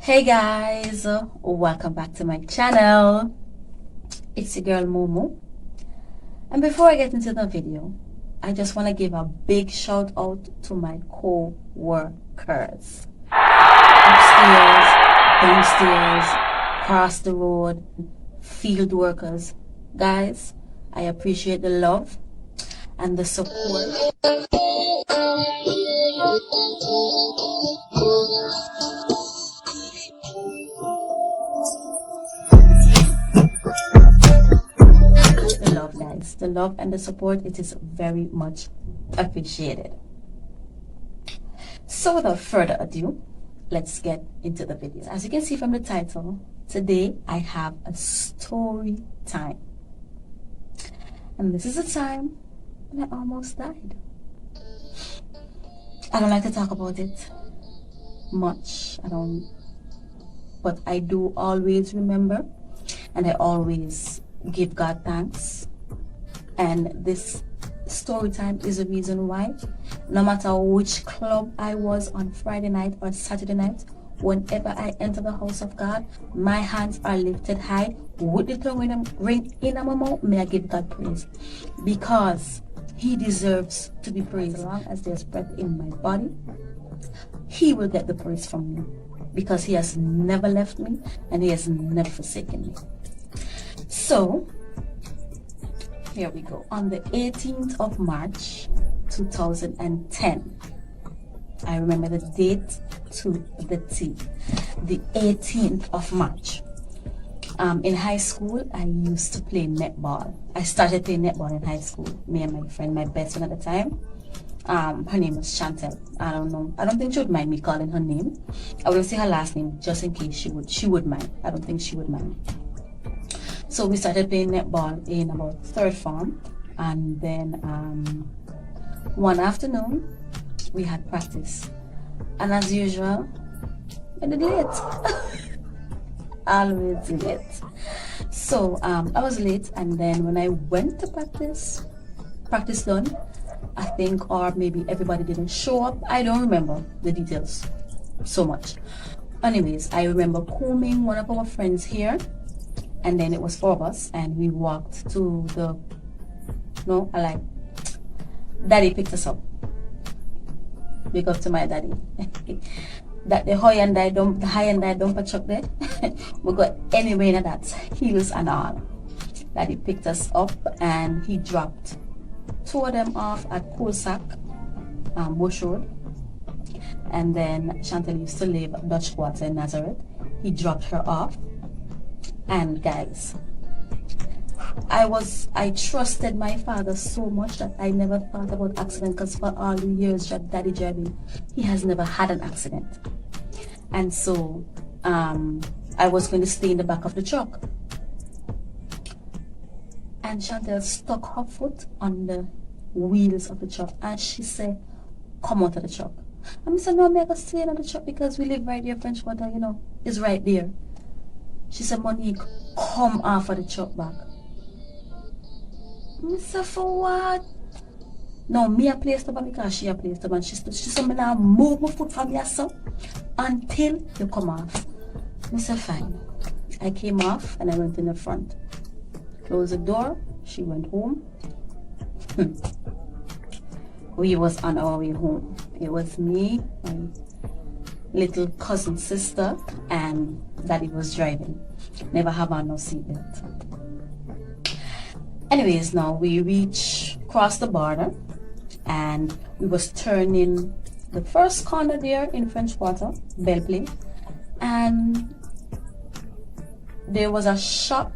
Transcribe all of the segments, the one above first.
Hey guys, welcome back to my channel. It's your girl Momo. And before I get into the video, I just want to give a big shout out to my co-workers. Upstairs, downstairs, across the road, field workers. Guys, I appreciate the love and the support. The love, guys, the love and the support, it is very much appreciated. So without further ado, let's get into the video. As you can see from the title, today I have a story time. And this is a time when I almost died. I don't like to talk about it much. But I do always remember, and I always give God thanks. And this story time is the reason why, no matter which club I was on Friday night or Saturday night, whenever I enter the house of God, my hands are lifted high with the tongue ring in my mouth. May I give God praise, because He deserves to be praised. As long as there's breath in my body, He will get the praise from me, because He has never left me and He has never forsaken me. So here we go. On the 18th of March 2010, I remember the date to the T, the 18th of March. In high school, I used to play netball. I started playing netball in high school. Me and my friend, my best friend at the time, her name was Chantel. I don't think she would mind me calling her name. I wouldn't say her last name just in case she would mind. I don't think she would mind. So we started playing netball in about third form, and then one afternoon we had practice, and as usual, I did late. Always late. So I was late, and then when I went to practice done, I think, or maybe everybody didn't show up. I don't remember the details so much. Anyways, I remember combing one of our friends here, and then it was 4 of us, and we walked to the, Daddy picked us up. Big up to my daddy. That the high and I dumper truck there. We got anywhere in that, heels and all. Daddy picked us up, and he dropped 2 of them off at Coolsack, Bush Road. And then Chantel used to live at Dutch Quarter in Nazareth. He dropped her off. And guys, I trusted my father so much that I never thought about accident, because for all the years that Daddy driving, he has never had an accident. And so I was going to stay in the back of the truck, and Chantel stuck her foot on the wheels of the truck, and she said, "Come out of the truck." And I said, "No, I'm going to stay in the truck because we live right here. French Quarter, is right there." She said, "Monique, come off of the truck back." I said, "For what?" No, me a place to because she a place to man. She said, "Me now move my foot from your son until you come off." I said, "Fine." I came off, and I went in the front. Closed the door. She went home. We was on our way home. It was me, my little cousin sister, and Daddy was driving. Never have on no seatbelt. Anyways, now we crossed the border, and we was turning the first corner there in French Quarter, Belle Plaine, and there was a shop.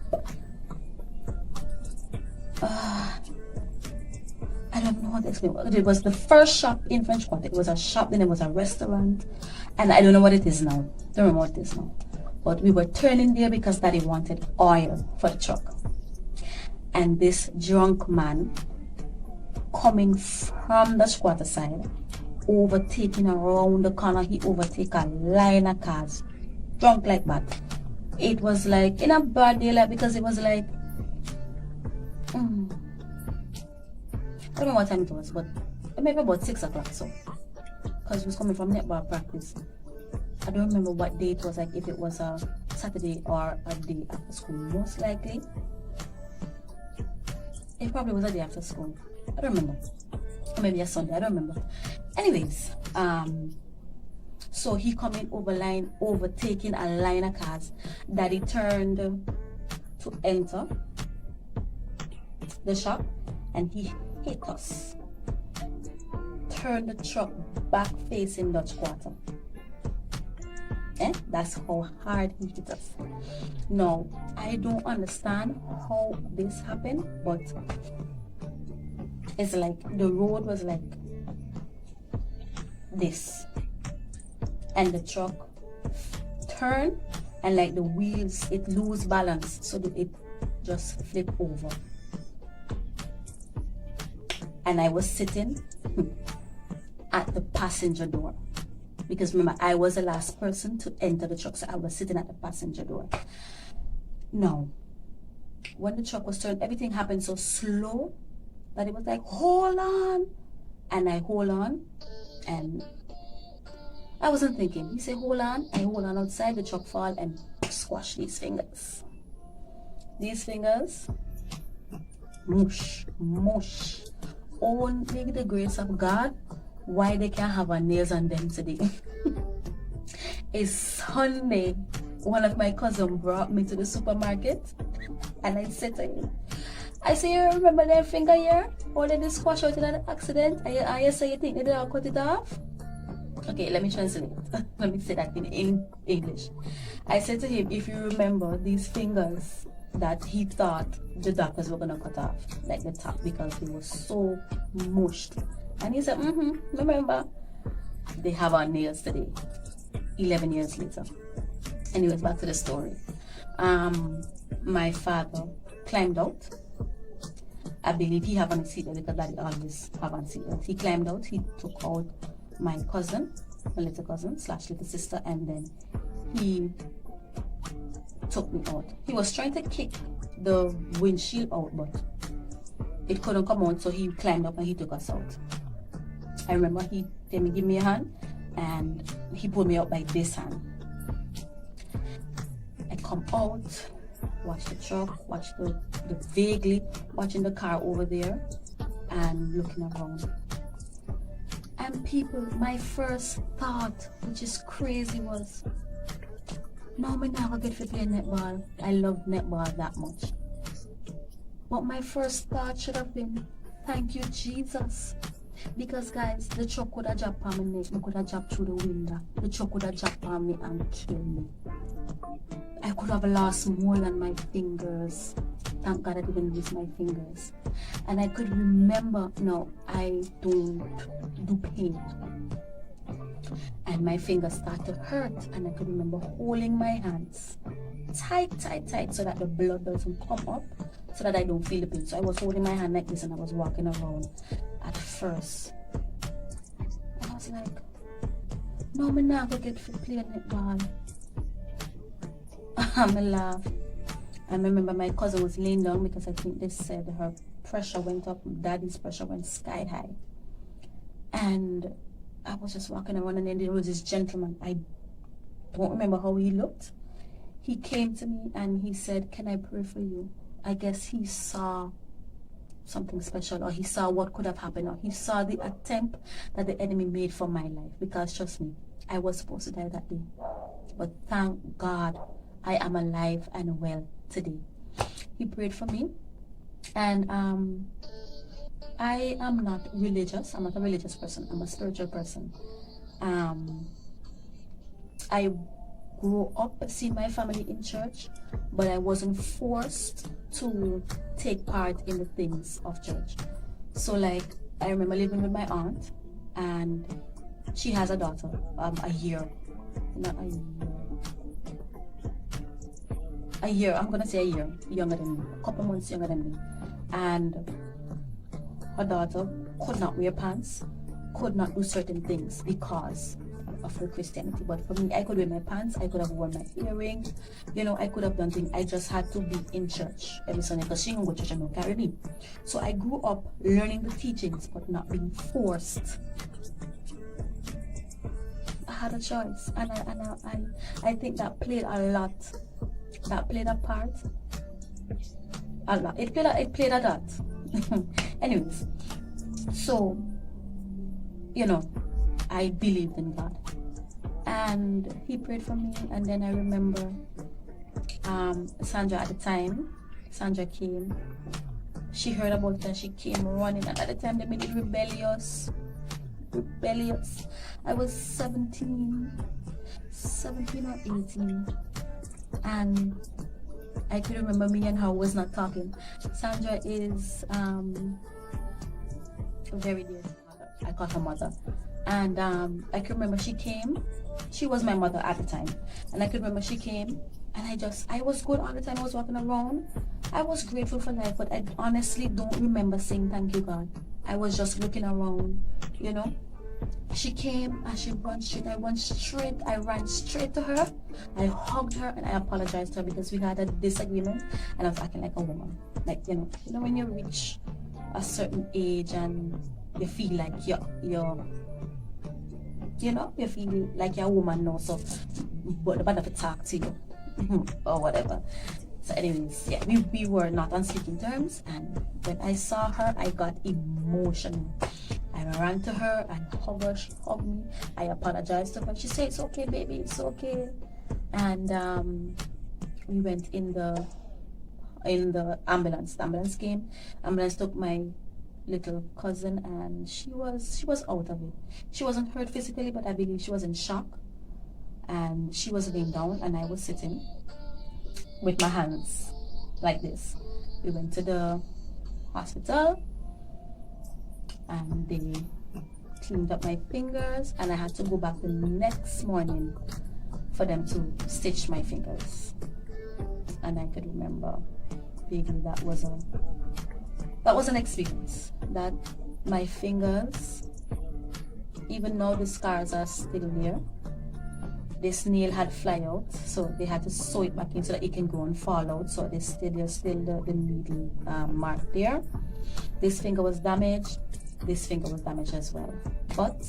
I don't know what to explain. It was the first shop in French Quarter. It was a shop, then it was a restaurant, and I don't know what it is now. Don't remember what it is now. But we were turning there because Daddy wanted oil for the truck. And this drunk man coming from the squatter side, overtaking around the corner, he overtake a line of cars, drunk like that. It was like in a bad day, like, because it was like, I don't know what time it was, but maybe about 6 o'clock, so, because he was coming from netball practice. I don't remember what day it was, like if it was a Saturday or a day after school. Most likely, it probably was a day after school. I don't remember. Or maybe a Sunday, I don't remember. Anyways, so he coming overtaking a line of cars that he turned to enter the shop, and he hit us. Turned the truck back facing Dutch Quarter. That's how hard he hit us. Now, I don't understand how this happened, but it's like the road was like this, and the truck turned, and like the wheels, it lose balance, so that it just flip over. And I was sitting at the passenger door, because remember, I was the last person to enter the truck, so I was sitting at the passenger door. Now, when the truck was turned, everything happened so slow that it was like, hold on. And I hold on, and I wasn't thinking. He said, hold on. I hold on outside, the truck fall and squash these fingers. These fingers, mush, mush. Only the grace of God, why they can't have our nails on them today. It's Sunday. One of my cousins brought me to the supermarket, and I said to him, I say, you remember that finger here? Or did they squash out in an accident? I say you think they did cut it off? Okay, let me translate. Let me say that in English. I said to him, if you remember these fingers that he thought the doctors were gonna cut off, like the top, because they were so mushed. And he said, remember, they have our nails today, 11 years later. Anyways, back to the story. My father climbed out. I believe he have on a seatbelt, because daddy always have on seatbelt. He climbed out, he took out my cousin, my little cousin / little sister, and then he took me out. He was trying to kick the windshield out, but it couldn't come out, so he climbed up and he took us out. I remember he gave me a hand, and he pulled me out by this hand. I come out, watch the truck, watch the vaguely watching the car over there, and looking around. And people, my first thought, which is crazy, was, no, I'm never get to play netball. I love netball that much. But my first thought should have been, thank you, Jesus. Because guys, the truck could have dropped on my neck, I could have dropped through the window. The truck could have dropped on me and killed me. I could have lost more than my fingers. Thank God I didn't lose my fingers. And I could remember, no, I don't do pain. And my fingers started to hurt, and I could remember holding my hands tight, so that the blood doesn't come up, so that I don't feel the pain. So I was holding my hand like this, and I was walking around at first. And I was like, no, I'm not going to get to play netball. I'm a laugh. I remember my cousin was laying down, because I think they said her pressure went up, daddy's pressure went sky high. And I was just walking around, and then there was this gentleman. I don't remember how he looked. He came to me and he said, can I pray for you? I guess he saw something special, or he saw what could have happened, or he saw the attempt that the enemy made for my life. Because trust me, I was supposed to die that day. But thank God I am alive and well today. He prayed for me, and I am not religious. I'm not a religious person. I'm a spiritual person. I grew up seeing my family in church, but I wasn't forced to take part in the things of church. So like, I remember living with my aunt, and she has a daughter, a year, I'm gonna say a year younger than me, a couple months younger than me. And her daughter could not wear pants, could not do certain things because of her Christianity. But for me, I could wear my pants, I could have worn my earrings, I could have done things. I just had to be in church every Sunday, because she didn't go to church and don't carry me. So I grew up learning the teachings, but not being forced. had a choice, and I think that played a lot. That played a part a lot. It played a lot. Anyways, so I believed in God, and He prayed for me. And then I remember Sandra at the time. Sandra came. She heard about it and she came running. And at the time, they made it rebellious. I was 17 or 18, and I could remember me and her was not talking. Sandra is very dear to my mother. I call her mother. And I can remember she came. She was my mother at the time. And I could remember she came, and I was good all the time. I was walking around. I was grateful for life, but I honestly don't remember saying thank you, God. I was just looking around, She came and she ran straight. I ran straight to her. I hugged her and I apologized to her because we had a disagreement and I was acting like a woman. Like, when you reach a certain age and you feel like you feel like you're a woman now, so but nobody to talk to you or whatever. So anyways, yeah, we were not on speaking terms, and when I saw her, I got emotional. I ran to her and hugged her. She hugged me. I apologized to her. She said, "It's okay, baby, it's okay." And we went in the ambulance. The ambulance came. Ambulance took my little cousin, and she was out of it. She wasn't hurt physically, but I believe she was in shock. And she was laying down, and I was sitting with my hands like this. We went to the hospital, and they cleaned up my fingers, and I had to go back the next morning for them to stitch my fingers. And I could remember vaguely that was an experience. That my fingers, even though the scars are still there, this nail had fly out, so they had to sew it back in so that it can go and fall out. So there's still the needle mark there. This finger was damaged. This finger was damaged as well. But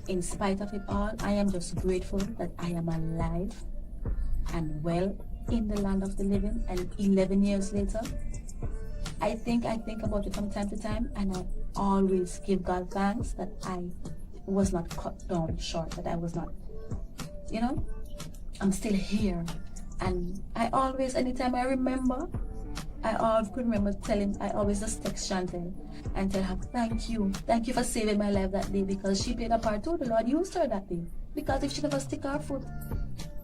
in spite of it all, I am just grateful that I am alive and well in the land of the living. And 11 years later, I think about it from time to time, and I always give God thanks that I was not cut down short, that I was not, I'm still here. And I always, anytime I remember, I always just text Chantel and tell her, thank you for saving my life that day, because she played a part too. The Lord used her that day, because if she never stick her foot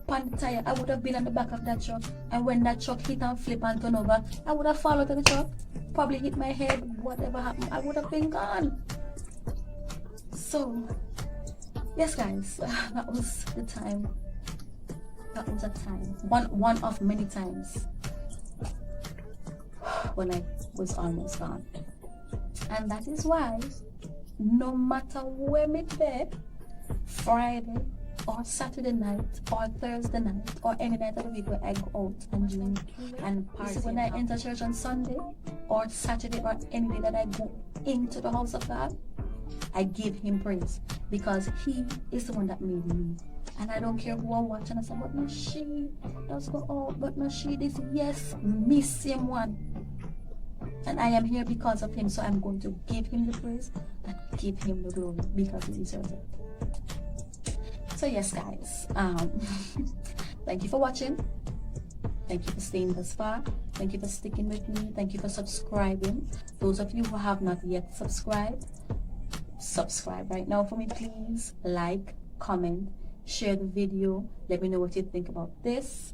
on the tire, I would have been on the back of that truck, and when that truck hit and flip and turn over, I would have fallen to the truck, probably hit my head, whatever happened, I would have been gone. So yes, guys, that was the time. That was a time, one of many times when I was almost gone. And that is why, no matter where me bed, Friday or Saturday night or Thursday night or any night of the week where I go out and drink and party, when I enter church on Sunday or Saturday or any day that I go into the house of God, I give Him praise, because He is the one that made me. And I don't care who are watching. I say, but no, she does go out, but no, she this. Yes, me same one. And I am here because of Him, so I'm going to give Him the praise and give Him the glory, because He deserves it. So yes, guys, thank you for watching. Thank you for staying this far. Thank you for sticking with me. Thank you for subscribing. Those of you who have not yet subscribed, subscribe right now for me, please. Like, comment, share the video. Let me know what you think about this.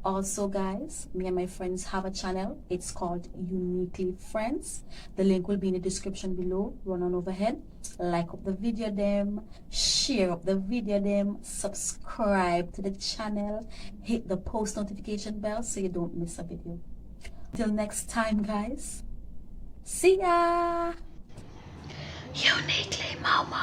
Also, guys, me and my friends have a channel. It's called Uniquely Friends. The link will be in the description below. Run on overhead, like up the video them, share up the video them, subscribe to the channel, hit the post notification bell so you don't miss a video. Till next time, guys, see ya. Uniquely Mama.